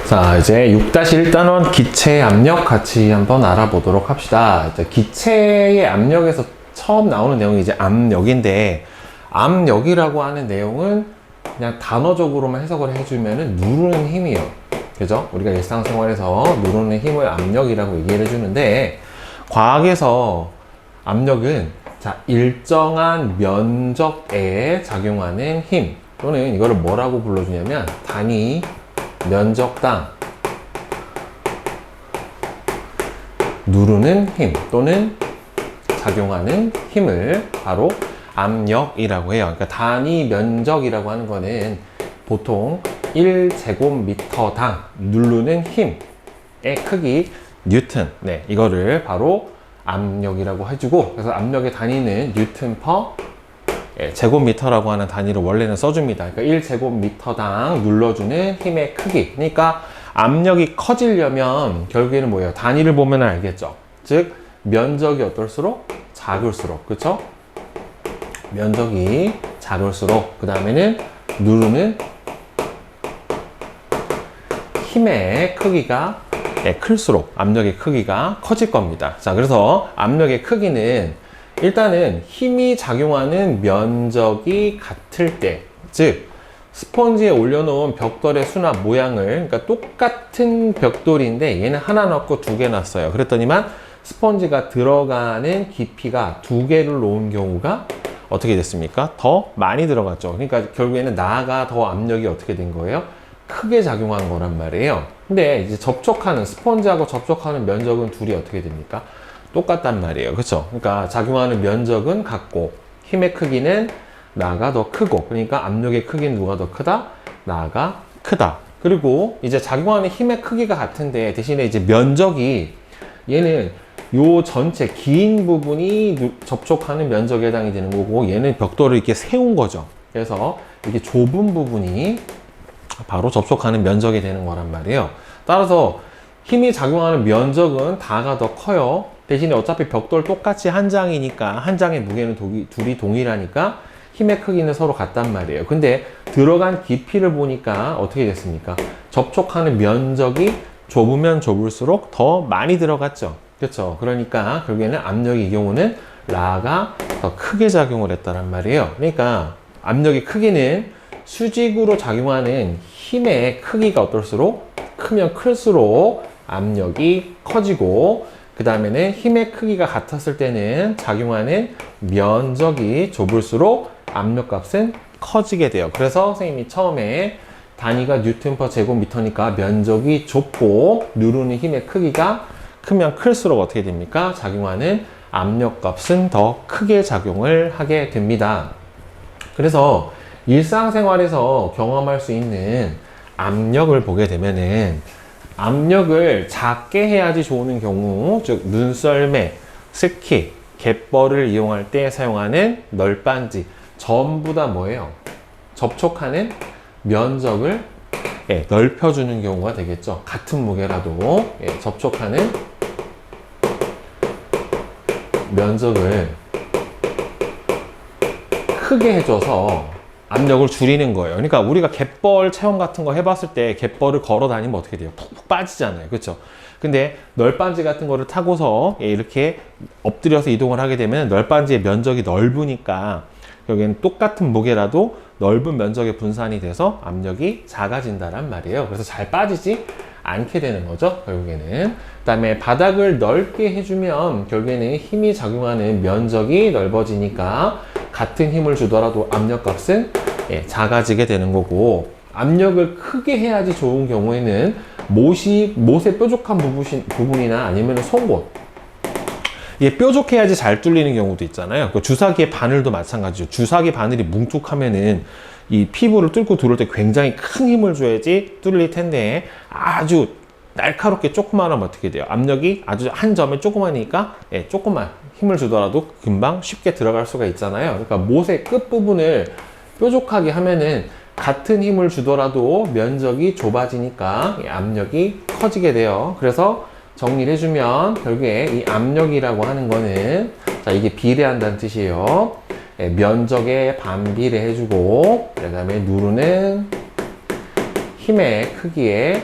자, 이제 6-1단원 기체 압력 같이 한번 알아보도록 합시다. 이제 기체의 압력에서 처음 나오는 내용이 이제 압력인데, 압력이라고 하는 내용은 그냥 단어적으로만 해석을 해주면은 누르는 힘이에요. 그죠? 우리가 일상생활에서 누르는 힘을 압력이라고 얘기를 해주는데, 과학에서 압력은 자, 일정한 면적에 작용하는 힘, 또는 이거를 뭐라고 불러주냐면 단위 면적당 누르는 힘 또는 작용하는 힘을 바로 압력이라고 해요. 그러니까 단위 면적이라고 하는 거는 보통 1제곱미터당 누르는 힘의 크기 뉴턴, 네, 이거를 바로 압력이라고 해주고, 그래서 압력의 단위는 뉴턴 퍼 제곱미터라고 하는 단위를 원래는 써줍니다. 그러니까 1제곱미터당 눌러주는 힘의 크기. 그러니까 압력이 커지려면 결국에는 뭐예요? 단위를 보면 알겠죠. 즉 면적이 어떨수록 작을수록, 그렇죠? 면적이 작을수록 그 다음에는 누르는 힘의 크기가 클수록 압력의 크기가 커질 겁니다. 자, 그래서 압력의 크기는 일단은 힘이 작용하는 면적이 같을 때, 즉 스펀지에 올려놓은 벽돌의 수납 모양을, 그러니까 똑같은 벽돌인데 얘는 하나 넣고 두 개 놨어요. 그랬더니만 스펀지가 들어가는 깊이가 두 개를 놓은 경우가 어떻게 됐습니까? 더 많이 들어갔죠. 그러니까 결국에는 나가 더 압력이 어떻게 된 거예요? 크게 작용한 거란 말이에요. 근데 이제 스펀지하고 접촉하는 면적은 둘이 어떻게 됩니까? 똑같단 말이에요. 그렇죠? 그러니까 작용하는 면적은 같고 힘의 크기는 나가 더 크고, 그러니까 압력의 크기는 누가 더 크다? 나가 크다. 그리고 이제 작용하는 힘의 크기가 같은데 대신에 이제 면적이, 얘는 요 전체 긴 부분이 접촉하는 면적에 해당이 되는 거고, 얘는 벽돌을 이렇게 세운 거죠. 그래서 이렇게 좁은 부분이 바로 접촉하는 면적이 되는 거란 말이에요. 따라서 힘이 작용하는 면적은 다가 더 커요. 대신에 어차피 벽돌 똑같이 한 장이니까 한 장의 무게는 둘이 동일하니까 힘의 크기는 서로 같단 말이에요. 근데 들어간 깊이를 보니까 어떻게 됐습니까? 접촉하는 면적이 좁으면 좁을수록 더 많이 들어갔죠. 그렇죠? 그러니까 결국에는 압력의 이 경우는 라가 더 크게 작용을 했다란 말이에요. 그러니까 압력의 크기는 수직으로 작용하는 힘의 크기가 어떨수록 크면 클수록 압력이 커지고, 그 다음에는 힘의 크기가 같았을 때는 작용하는 면적이 좁을수록 압력값은 커지게 돼요. 그래서 선생님이 처음에 단위가 뉴턴 퍼 제곱미터니까 면적이 좁고 누르는 힘의 크기가 크면 클수록 어떻게 됩니까? 작용하는 압력값은 더 크게 작용을 하게 됩니다. 그래서 일상생활에서 경험할 수 있는 압력을 보게 되면은, 압력을 작게 해야지 좋은 경우, 즉 눈썰매, 스키, 갯벌을 이용할 때 사용하는 널빤지, 전부 다 뭐예요? 접촉하는 면적을 넓혀주는 경우가 되겠죠. 같은 무게라도 접촉하는 면적을 크게 해줘서 압력을 줄이는 거예요. 그러니까 우리가 갯벌 체험 같은 거 해봤을 때 갯벌을 걸어 다니면 어떻게 돼요? 푹푹 빠지잖아요. 그렇죠? 근데 널빤지 같은 거를 타고서 이렇게 엎드려서 이동을 하게 되면 널빤지의 면적이 넓으니까 여기는 똑같은 무게라도 넓은 면적에 분산이 돼서 압력이 작아진다란 말이에요. 그래서 잘 빠지지 않게 되는 거죠, 결국에는. 그 다음에 바닥을 넓게 해주면 결국에는 힘이 작용하는 면적이 넓어지니까 같은 힘을 주더라도 압력값은 작아지게 되는 거고, 압력을 크게 해야지 좋은 경우에는 못의 뾰족한 부분이나 아니면 송곳, 이게 뾰족해야지 잘 뚫리는 경우도 있잖아요. 그 주사기의 바늘도 마찬가지죠. 주사기 바늘이 뭉툭하면은 이 피부를 뚫고 들어올 때 굉장히 큰 힘을 줘야지 뚫릴 텐데, 아주 날카롭게 조그만 하면 어떻게 돼요? 압력이 아주 한 점에 조그마니까 조그만 힘을 주더라도 금방 쉽게 들어갈 수가 있잖아요. 그러니까 못의 끝부분을 뾰족하게 하면은 같은 힘을 주더라도 면적이 좁아지니까 압력이 커지게 돼요. 그래서 정리를 해주면 결국에 이 압력이라고 하는 거는, 자, 이게 비례한다는 뜻이에요. 면적에 반비례 해주고, 그 다음에 누르는 힘의 크기에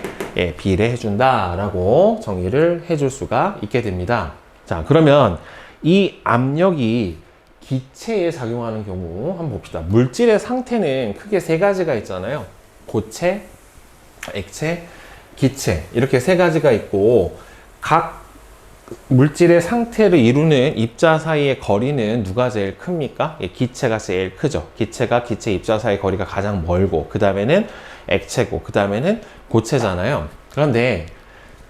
비례해준다라고 정의를 해줄 수가 있게 됩니다. 자, 그러면 이 압력이 기체에 작용하는 경우 한번 봅시다. 물질의 상태는 크게 세 가지가 있잖아요. 고체, 액체, 기체 이렇게 세 가지가 있고 각 물질의 상태를 이루는 입자 사이의 거리는 누가 제일 큽니까? 기체가 제일 크죠. 기체가 기체 입자 사이 거리가 가장 멀고 그 다음에는 액체고 그 다음에는 고체잖아요. 그런데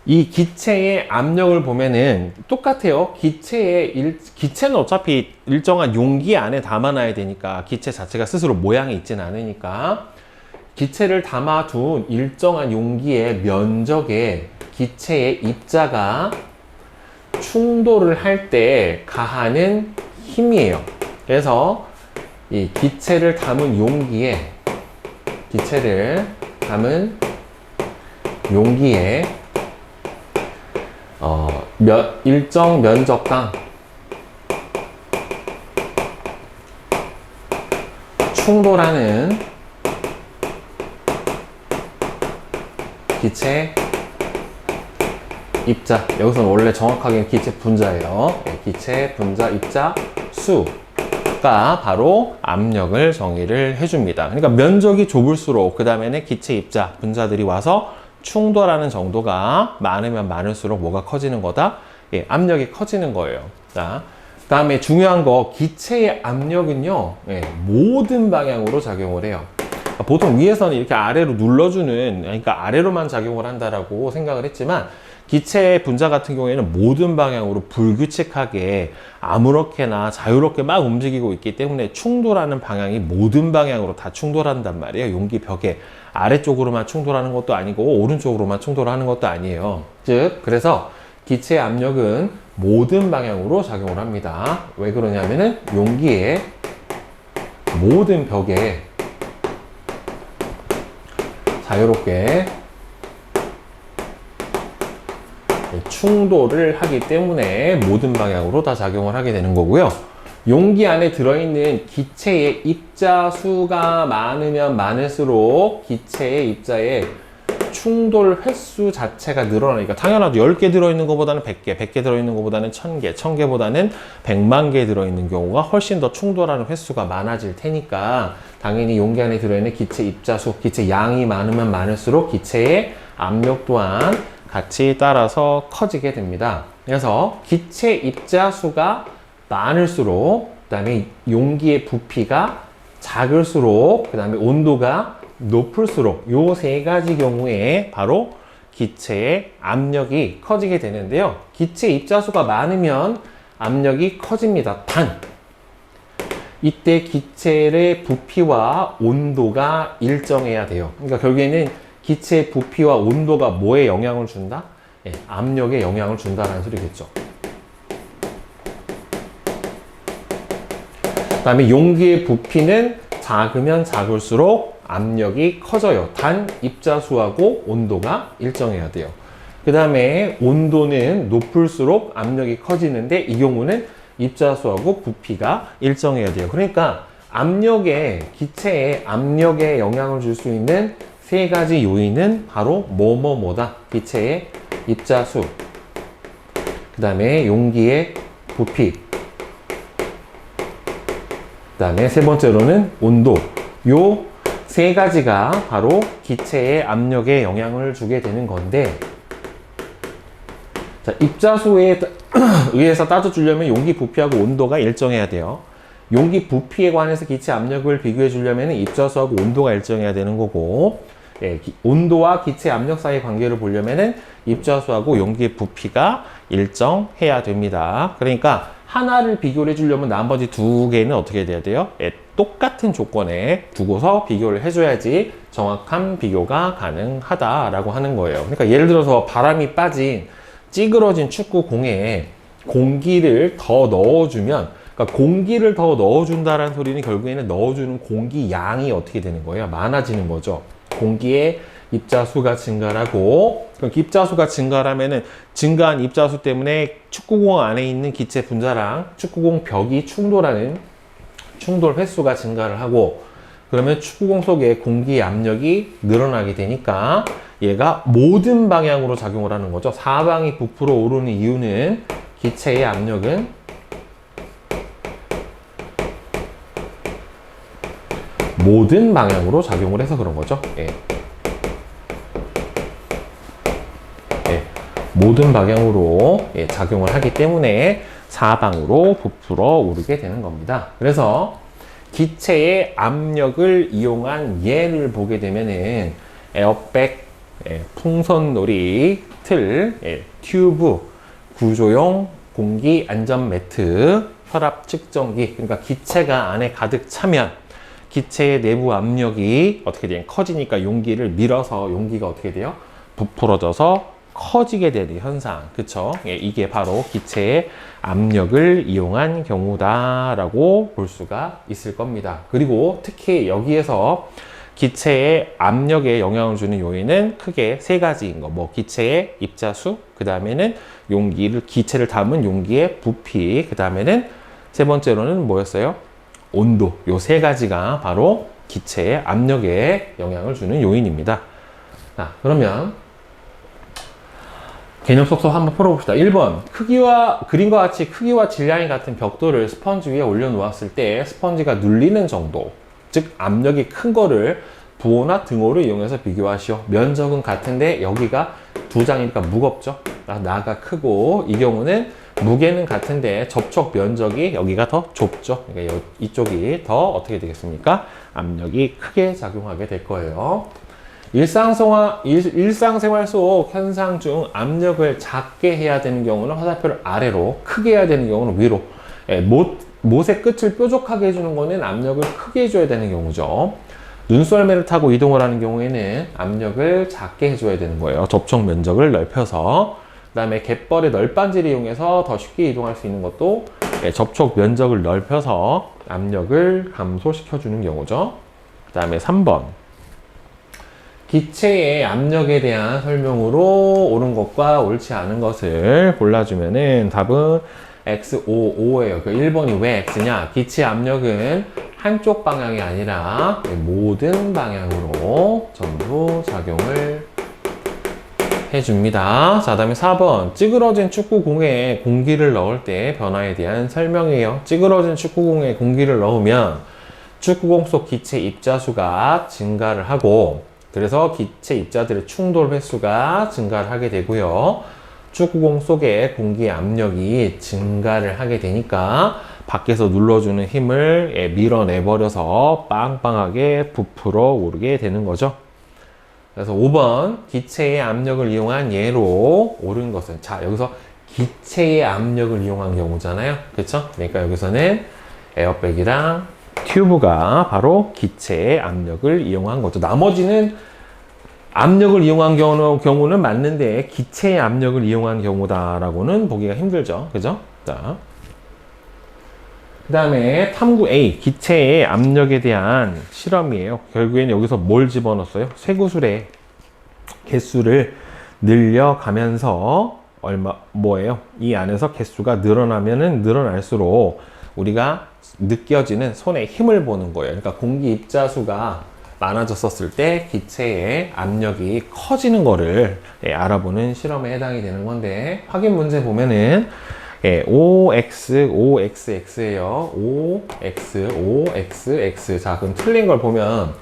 이 기체의 압력을 보면은 똑같아요. 기체는 어차피 일정한 용기 안에 담아놔야 되니까 기체 자체가 스스로 모양이 있진 않으니까 기체를 담아둔 일정한 용기의 면적에 기체의 입자가 충돌을 할 때 가하는 힘이에요. 그래서 이 기체를 담은 용기에 일정 면적당 충돌하는 기체 입자, 여기서는 원래 정확하게 기체 분자예요. 기체 분자 입자 수가 바로 압력을 정의를 해줍니다. 그러니까 면적이 좁을수록 그 다음에는 기체 입자 분자들이 와서 충돌하는 정도가 많으면 많을수록 뭐가 커지는 거다? 압력이 커지는 거예요. 자, 그 다음에 중요한 거 기체의 압력은요, 모든 방향으로 작용을 해요. 보통 위에서는 이렇게 아래로 눌러주는, 그러니까 아래로만 작용을 한다라고 생각을 했지만 기체 분자 같은 경우에는 모든 방향으로 불규칙하게 아무렇게나 자유롭게 막 움직이고 있기 때문에 충돌하는 방향이 모든 방향으로 다 충돌한단 말이에요. 용기 벽에 아래쪽으로만 충돌하는 것도 아니고 오른쪽으로만 충돌하는 것도 아니에요. 즉 그래서 기체의 압력은 모든 방향으로 작용을 합니다. 왜 그러냐면은 용기의 모든 벽에 자유롭게 충돌을 하기 때문에 모든 방향으로 다 작용을 하게 되는 거고요. 용기 안에 들어있는 기체의 입자 수가 많으면 많을수록 기체의 입자의 충돌 횟수 자체가 늘어나니까 당연하죠. 10개 들어있는 것보다는 100개, 100개 들어있는 것보다는 1000개, 1000개보다는 100만 개 들어있는 경우가 훨씬 더 충돌하는 횟수가 많아질 테니까 당연히 용기 안에 들어있는 기체 입자 수, 기체 양이 많으면 많을수록 기체의 압력 또한 같이 따라서 커지게 됩니다. 그래서 기체 입자 수가 많을수록, 그 다음에 용기의 부피가 작을수록, 그 다음에 온도가 높을수록 요 세 가지 경우에 바로 기체의 압력이 커지게 되는데요. 기체 입자수가 많으면 압력이 커집니다. 단 이때 기체의 부피와 온도가 일정해야 돼요. 그러니까 결국에는 기체의 부피와 온도가 뭐에 영향을 준다? 압력에 영향을 준다는 소리겠죠. 그 다음에 용기의 부피는 작으면 작을수록 압력이 커져요. 단 입자수하고 온도가 일정해야 돼요. 그 다음에 온도는 높을수록 압력이 커지는데 이 경우는 입자수하고 부피가 일정해야 돼요. 그러니까 기체의 압력에 영향을 줄 수 있는 세 가지 요인은 바로 뭐다? 기체의 입자수, 그 다음에 용기의 부피, 그 다음에 세 번째로는 온도. 요 세 가지가 바로 기체의 압력에 영향을 주게 되는 건데, 자, 입자수에 의해서 따져주려면 용기 부피하고 온도가 일정해야 돼요. 용기 부피에 관해서 기체 압력을 비교해 주려면 입자수하고 온도가 일정해야 되는 거고, 온도와 기체 압력 사이의 관계를 보려면 입자수하고 용기의 부피가 일정해야 됩니다. 그러니까 하나를 비교를 해주려면 나머지 두 개는 어떻게 돼야 돼요? 똑같은 조건에 두고서 비교를 해줘야지 정확한 비교가 가능하다라고 하는 거예요. 그러니까 예를 들어서 바람이 빠진 찌그러진 축구공에 공기를 더 넣어주면, 그러니까 공기를 더 넣어준다는 소리는 결국에는 넣어주는 공기 양이 어떻게 되는 거예요? 많아지는 거죠. 공기의 입자수가 증가하고, 그럼 입자수가 증가하면은 증가한 입자수 때문에 축구공 안에 있는 기체 분자랑 축구공 벽이 충돌하는 충돌 횟수가 증가를 하고, 그러면 축구공 속에 공기 압력이 늘어나게 되니까 얘가 모든 방향으로 작용을 하는 거죠. 사방이 부풀어 오르는 이유는 기체의 압력은 모든 방향으로 작용을 해서 그런 거죠. 예. 예. 모든 방향으로 작용을 하기 때문에 사방으로 부풀어 오르게 되는 겁니다. 그래서 기체의 압력을 이용한 예를 보게 되면은 에어백, 풍선놀이, 틀, 튜브, 구조용 공기 안전 매트, 혈압 측정기. 그러니까 기체가 안에 가득 차면 기체의 내부 압력이 어떻게 돼요? 커지니까 용기를 밀어서 용기가 어떻게 돼요? 부풀어져서 커지게 되는 현상. 그쵸? 이게 바로 기체의 압력을 이용한 경우다라고 볼 수가 있을 겁니다. 그리고 특히 여기에서 기체의 압력에 영향을 주는 요인은 크게 세 가지인 거. 뭐 기체의 입자수, 그 다음에는 기체를 담은 용기의 부피, 그 다음에는 세 번째로는 뭐였어요? 온도. 요 세 가지가 바로 기체의 압력에 영향을 주는 요인입니다. 자, 그러면 개념 속속 한번 풀어봅시다. 1번, 그림과 같이 크기와 질량이 같은 벽돌을 스펀지 위에 올려놓았을 때 스펀지가 눌리는 정도, 즉 압력이 큰 거를 부호나 등호를 이용해서 비교하시오. 면적은 같은데 여기가 두 장이니까 무겁죠. 나가 크고, 이 경우는 무게는 같은데 접촉 면적이 여기가 더 좁죠. 그러니까 이쪽이 더 어떻게 되겠습니까? 압력이 크게 작용하게 될 거예요. 일상생활 속 현상 중 압력을 작게 해야 되는 경우는 화살표를 아래로, 크게 해야 되는 경우는 위로. 못의 끝을 뾰족하게 해주는 거는 압력을 크게 해줘야 되는 경우죠. 눈썰매를 타고 이동을 하는 경우에는 압력을 작게 해줘야 되는 거예요. 접촉 면적을 넓혀서. 그 다음에 갯벌의 널빤지를 이용해서 더 쉽게 이동할 수 있는 것도 접촉 면적을 넓혀서 압력을 감소시켜주는 경우죠. 그 다음에 3번. 기체의 압력에 대한 설명으로 옳은 것과 옳지 않은 것을 골라주면은 답은 X55예요. 그 1번이 왜 X냐? 기체 압력은 한쪽 방향이 아니라 모든 방향으로 전부 작용을 해줍니다. 자, 다음에 4번. 찌그러진 축구공에 공기를 넣을 때 변화에 대한 설명이에요. 찌그러진 축구공에 공기를 넣으면 축구공 속 기체 입자수가 증가를 하고, 그래서 기체 입자들의 충돌 횟수가 증가를 하게 되고요. 축구공 속에 공기 압력이 증가를 하게 되니까 밖에서 눌러주는 힘을 밀어내버려서 빵빵하게 부풀어 오르게 되는 거죠. 그래서 5번 기체의 압력을 이용한 예로 옳은 것은, 자, 여기서 기체의 압력을 이용한 경우잖아요. 그렇죠? 그러니까 여기서는 에어백이랑 튜브가 바로 기체의 압력을 이용한 거죠. 나머지는 압력을 이용한 경우는 맞는데 기체의 압력을 이용한 경우다라고는 보기가 힘들죠. 그죠? 자, 그 다음에 탐구 A, 기체의 압력에 대한 실험이에요. 결국에는 여기서 뭘 집어넣었어요? 쇠구슬의 개수를 늘려가면서 뭐예요? 이 안에서 개수가 늘어나면은 늘어날수록 우리가 느껴지는 손에 힘을 보는 거예요. 그러니까 공기 입자수가 많아졌었을 때 기체의 압력이 커지는 거를 알아보는 실험에 해당이 되는 건데, 확인 문제 보면은 OX예요. OX. 자, 그럼 틀린 걸 보면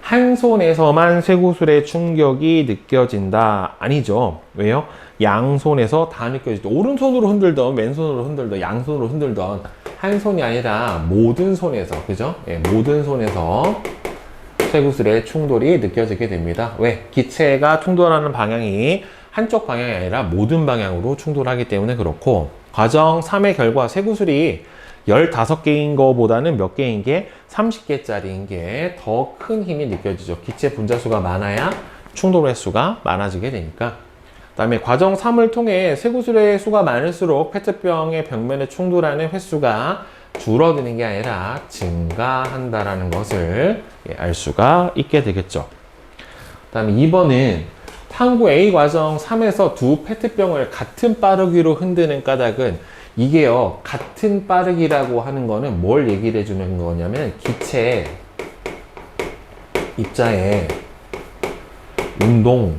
한 손에서만 쇠구슬의 충격이 느껴진다. 아니죠. 왜요? 양손에서 다 느껴지죠. 오른손으로 흔들던, 왼손으로 흔들던, 양손으로 흔들던 한 손이 아니라 모든 손에서, 그죠? 모든 손에서 쇠구슬의 충돌이 느껴지게 됩니다. 왜? 기체가 충돌하는 방향이 한쪽 방향이 아니라 모든 방향으로 충돌하기 때문에 그렇고, 과정 3의 결과 쇠구슬이 15개인 거보다는 몇 개인 게 30개짜리인 게 더 큰 힘이 느껴지죠. 기체 분자수가 많아야 충돌 횟수가 많아지게 되니까. 그 다음에 과정 3을 통해 쇠구슬의 수가 많을수록 페트병의 벽면에 충돌하는 횟수가 줄어드는 게 아니라 증가한다라는 것을 알 수가 있게 되겠죠. 그 다음에 2번은 탐구 A 과정 3에서 두 페트병을 같은 빠르기로 흔드는 까닭은, 이게요, 같은 빠르기라고 하는 거는 뭘 얘기를 해주는 거냐면 기체의 입자의 운동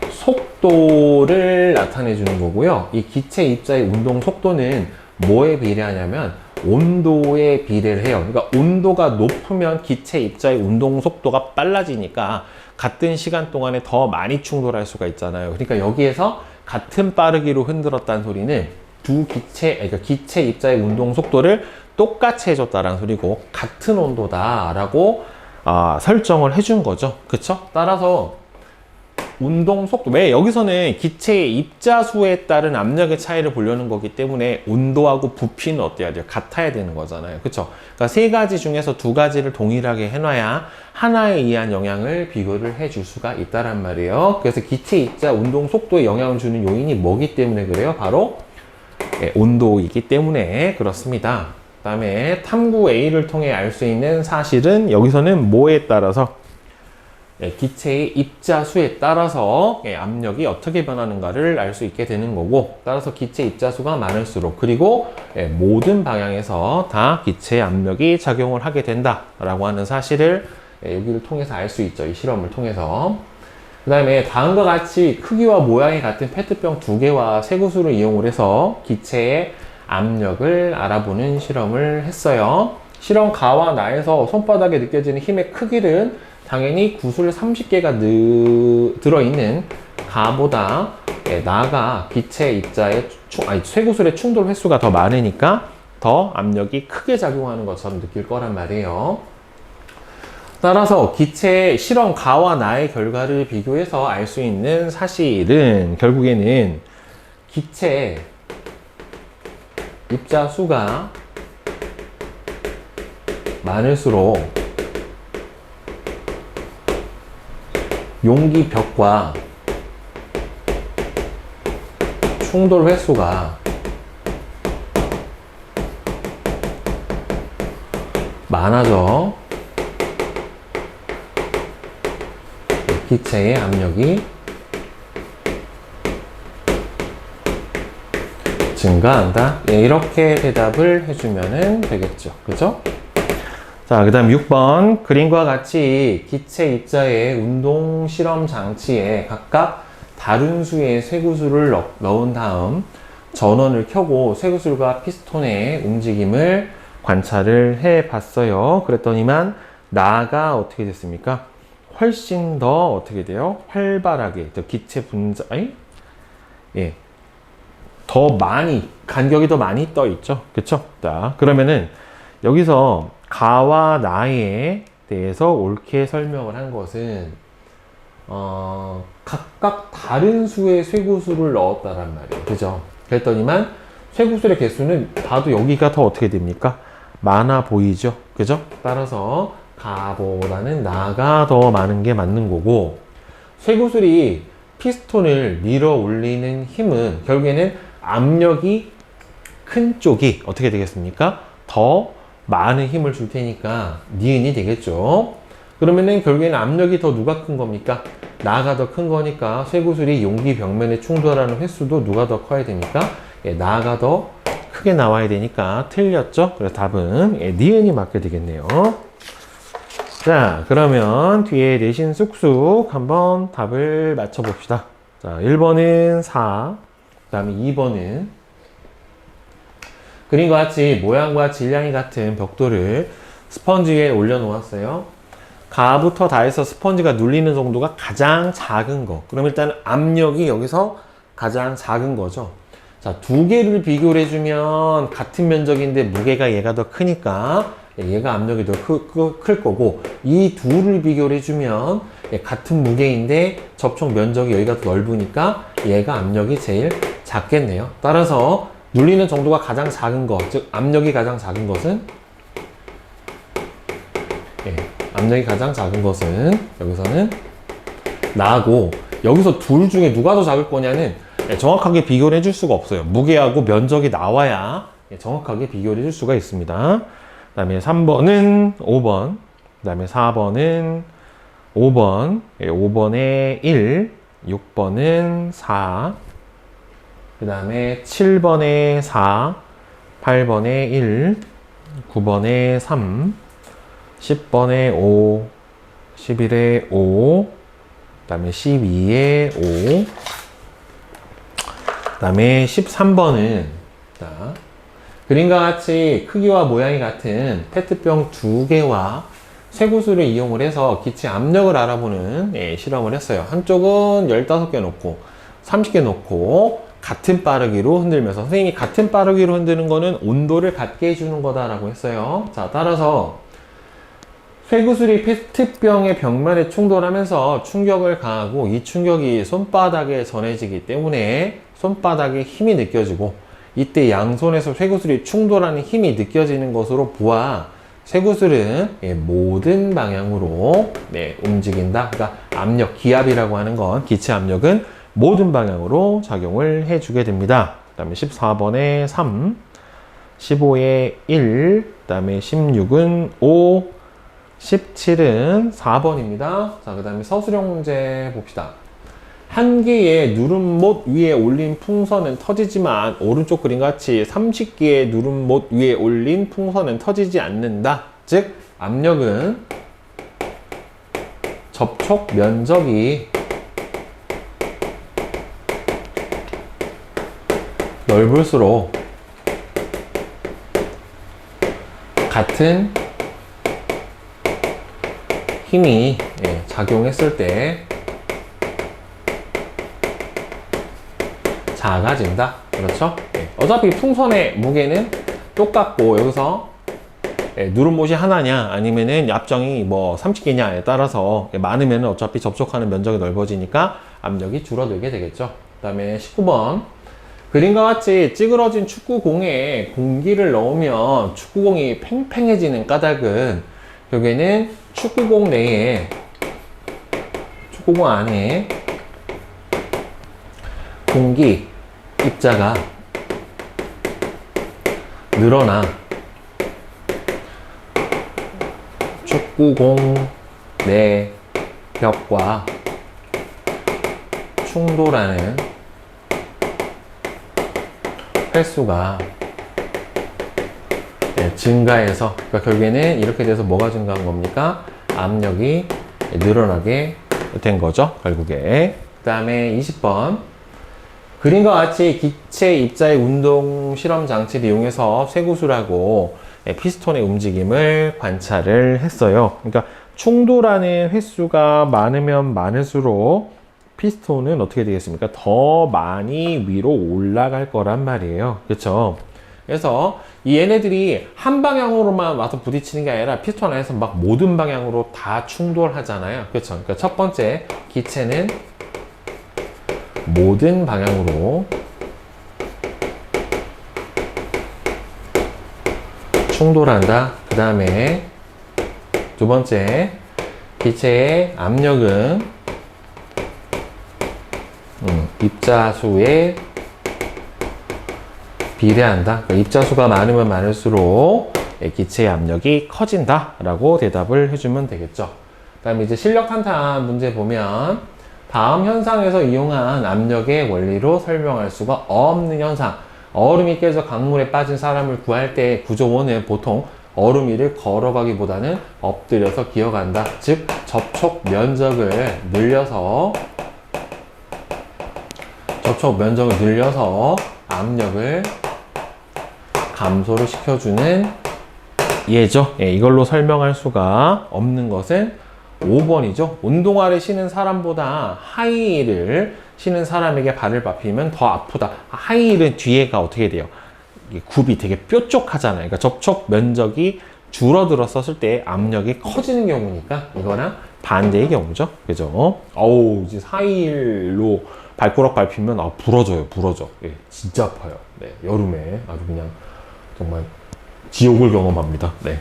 속도를 나타내 주는 거고요. 이 기체 입자의 운동 속도는 뭐에 비례하냐면 온도에 비례를 해요. 그러니까 온도가 높으면 기체 입자의 운동 속도가 빨라지니까 같은 시간 동안에 더 많이 충돌할 수가 있잖아요. 그러니까 여기에서 같은 빠르기로 흔들었다는 소리는 두 기체, 그러니까 기체 입자의 운동 속도를 똑같이 해줬다는 소리고 같은 온도다라고 설정을 해준 거죠. 그쵸? 따라서 운동 속도, 왜 여기서는 기체의 입자수에 따른 압력의 차이를 보려는 거기 때문에 온도하고 부피는 어때야 돼요? 같아야 되는 거잖아요. 그쵸? 그러니까 세 가지 중에서 두 가지를 동일하게 해놔야 하나에 의한 영향을 비교를 해줄 수가 있다란 말이에요. 그래서 기체 입자 운동 속도에 영향을 주는 요인이 뭐기 때문에 그래요? 바로 온도이기 때문에 그렇습니다. 그 다음에 탐구 A를 통해 알 수 있는 사실은 여기서는 뭐에 따라서 기체의 입자수에 따라서 압력이 어떻게 변하는가를 알 수 있게 되는 거고, 따라서 기체 입자수가 많을수록, 그리고 모든 방향에서 다 기체의 압력이 작용을 하게 된다라고 하는 사실을 여기를 통해서 알 수 있죠. 이 실험을 통해서. 그 다음에 다음과 같이 크기와 모양이 같은 페트병 2개와 쇠구슬을 이용을 해서 기체의 압력을 알아보는 실험을 했어요. 실험 가와 나에서 손바닥에 느껴지는 힘의 크기는 당연히 구슬 30개가 들어있는 가보다 나가 기체 입자의 쇠구슬의 충돌 횟수가 더 많으니까 더 압력이 크게 작용하는 것처럼 느낄 거란 말이에요. 따라서 기체의 실험 가와 나의 결과를 비교해서 알 수 있는 사실은 결국에는 기체 입자 수가 많을수록 용기 벽과 충돌 횟수가 많아져 기체의 압력이 증가한다. 이렇게 대답을 해주면 되겠죠. 그죠? 자, 그 다음 6번. 그림과 같이 기체 입자의 운동 실험 장치에 각각 다른 수의 쇠구슬을 넣은 다음 전원을 켜고 쇠구슬과 피스톤의 움직임을 관찰을 해 봤어요. 그랬더니만 나가 어떻게 됐습니까? 훨씬 더 어떻게 돼요? 활발하게, 기체 분자에 더 많이, 간격이 더 많이 떠 있죠. 그쵸? 자, 그러면은 여기서 가와 나에 대해서 옳게 설명을 한 것은 각각 다른 수의 쇠구슬을 넣었다란 말이에요. 그죠? 그랬더니만 쇠구슬의 개수는 봐도 여기가 더 어떻게 됩니까? 많아 보이죠? 그죠? 따라서 가보다는 나가 더 많은 게 맞는 거고, 쇠구슬이 피스톤을 밀어 올리는 힘은 결국에는 압력이 큰 쪽이 어떻게 되겠습니까? 더 많은 힘을 줄 테니까 니은이 되겠죠. 그러면은 결국에는 압력이 더 누가 큰 겁니까? 나가 더 큰 거니까 쇠구슬이 용기 벽면에 충돌하는 횟수도 누가 더 커야 됩니까? 나가 더 크게 나와야 되니까 틀렸죠? 그래서 답은 니은이 맞게 되겠네요. 자, 그러면 뒤에 내신 쑥쑥 한번 답을 맞춰봅시다. 자, 1번은 4, 그 다음에 2번은 그림과 같이 모양과 질량이 같은 벽돌을 스펀지 위에 올려놓았어요. 가부터 다해서 스펀지가 눌리는 정도가 가장 작은 거. 그럼 일단 압력이 여기서 가장 작은 거죠. 자, 두 개를 비교를 해주면 같은 면적인데 무게가 얘가 더 크니까 얘가 압력이 더 클 거고, 이 둘을 비교를 해주면 같은 무게인데 접촉 면적이 여기가 더 넓으니까 얘가 압력이 제일 작겠네요. 따라서 눌리는 정도가 가장 작은 것, 즉 압력이 가장 작은 것은 압력이 가장 작은 것은 여기서는 나고, 여기서 둘 중에 누가 더 작을 거냐는 정확하게 비교를 해줄 수가 없어요. 무게하고 면적이 나와야 정확하게 비교를 해줄 수가 있습니다. 그 다음에 3번은 5번, 그 다음에 4번은 5번, 5번에 1, 6번은 4, 그 다음에 7번에 4, 8번에 1, 9번에 3, 10번에 5, 11에 5, 그 다음에 12에 5, 그 다음에 13번은 자, 그림과 같이 크기와 모양이 같은 페트병 2개와 쇠구슬을 이용을 해서 기체 압력을 알아보는 실험을 했어요. 한쪽은 15개 놓고 30개 놓고 같은 빠르기로 흔들면서, 선생님이 같은 빠르기로 흔드는 거는 온도를 같게 해주는 거다라고 했어요. 자, 따라서 쇠구슬이 페트병의 벽면에 충돌하면서 충격을 가하고 이 충격이 손바닥에 전해지기 때문에 손바닥에 힘이 느껴지고, 이때 양손에서 쇠구슬이 충돌하는 힘이 느껴지는 것으로 보아 쇠구슬은 모든 방향으로 움직인다. 그러니까 압력, 기압이라고 하는 건, 기체 압력은 모든 방향으로 작용을 해주게 됩니다. 그 다음에 14번에 3, 15에 1, 그 다음에 16은 5, 17은 4번입니다. 자, 그 다음에 서술형 문제 봅시다. 한 개의 누름못 위에 올린 풍선은 터지지만 오른쪽 그림과 같이 30개의 누름못 위에 올린 풍선은 터지지 않는다. 즉 압력은 접촉 면적이 넓을수록 같은 힘이 작용했을 때 작아진다. 그렇죠? 어차피 풍선의 무게는 똑같고, 여기서 누름못이 하나냐 아니면은 얍정이 뭐 30개냐에 따라서 많으면 어차피 접촉하는 면적이 넓어지니까 압력이 줄어들게 되겠죠. 그 다음에 19번 그림과 같이 찌그러진 축구공에 공기를 넣으면 축구공이 팽팽해지는 까닭은, 결국에는 축구공 내에, 축구공 안에 공기 입자가 늘어나 축구공 내 벽과 충돌하는 횟수가 증가해서, 그러니까 결국에는 이렇게 돼서 뭐가 증가한 겁니까? 압력이 늘어나게 된 거죠, 결국에. 그 다음에 20번 그림과 같이 기체 입자의 운동 실험 장치를 이용해서 쇠구슬하고 피스톤의 움직임을 관찰을 했어요. 그러니까 충돌하는 횟수가 많으면 많을수록 피스톤은 어떻게 되겠습니까? 더 많이 위로 올라갈 거란 말이에요. 그렇죠? 그래서 이 얘네들이 한 방향으로만 와서 부딪히는 게 아니라 피스톤 안에서 막 모든 방향으로 다 충돌하잖아요. 그렇죠? 그러니까 첫 번째, 기체는 모든 방향으로 충돌한다. 그 다음에 두 번째, 기체의 압력은 입자수에 비례한다. 그러니까 입자수가 많으면 많을수록 기체의 압력이 커진다 라고 대답을 해주면 되겠죠. 그 다음에 이제 실력 탄탄 문제 보면, 다음 현상에서 이용한 압력의 원리로 설명할 수가 없는 현상. 얼음이 깨져 강물에 빠진 사람을 구할 때 구조원은 보통 얼음 위를 걸어가기보다는 엎드려서 기어간다. 즉 접촉 면적을 늘려서 압력을 감소를 시켜주는 예죠. 이걸로 설명할 수가 없는 것은 5번이죠. 운동화를 신은 사람보다 하이힐을 신은 사람에게 발을 밟히면 더 아프다. 하이힐은 뒤에가 어떻게 돼요? 굽이 되게 뾰족하잖아요. 그러니까 접촉 면적이 줄어들었을 때 압력이 커지는 경우니까 이거랑 반대의 경우죠. 그죠? 어우, 이제 하이힐로 발가락 밟히면 부러져요. 예, 진짜 아파요. 네, 여름에 아주 그냥 정말 지옥을 경험합니다. 네.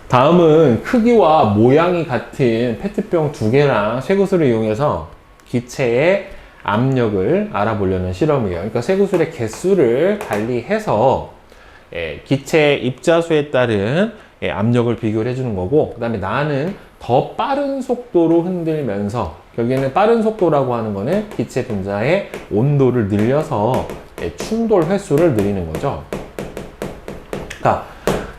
다음은 크기와 모양이 같은 페트병 2개랑 쇠구슬을 이용해서 기체의 압력을 알아보려는 실험이에요. 그러니까 쇠구슬의 개수를 달리해서 기체 입자수에 따른 압력을 비교를 해주는 거고, 그 다음에 나는 더 빠른 속도로 흔들면서, 결국에는 빠른 속도라고 하는 거는 기체 분자의 온도를 늘려서 충돌 횟수를 늘리는 거죠. 그러니까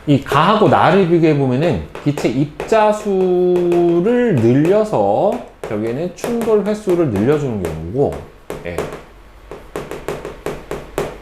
이 가하고 나를 비교해 보면은 기체 입자수를 늘려서 결국에는 충돌 횟수를 늘려주는 경우고, 예.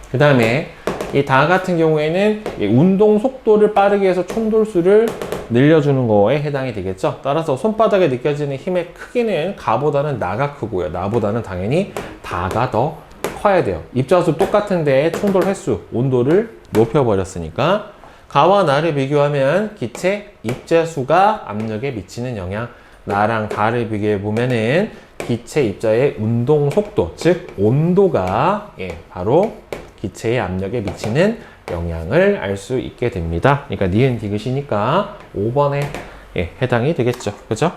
그 다음에 이 다 같은 경우에는 운동 속도를 빠르게 해서 충돌수를 늘려주는 거에 해당이 되겠죠. 따라서 손바닥에 느껴지는 힘의 크기는 가보다는 나가 크고요. 나보다는 당연히 다가 더 커야 돼요. 입자수 똑같은데 충돌 횟수, 온도를 높여버렸으니까 가와 나를 비교하면 기체 입자수가 압력에 미치는 영향, 나랑 다를 비교해 보면은 기체 입자의 운동 속도, 즉 온도가 바로 기체의 압력에 미치는 영향을 알 수 있게 됩니다. 그러니까 니은 디귿이니까 5번에 해당이 되겠죠. 그죠?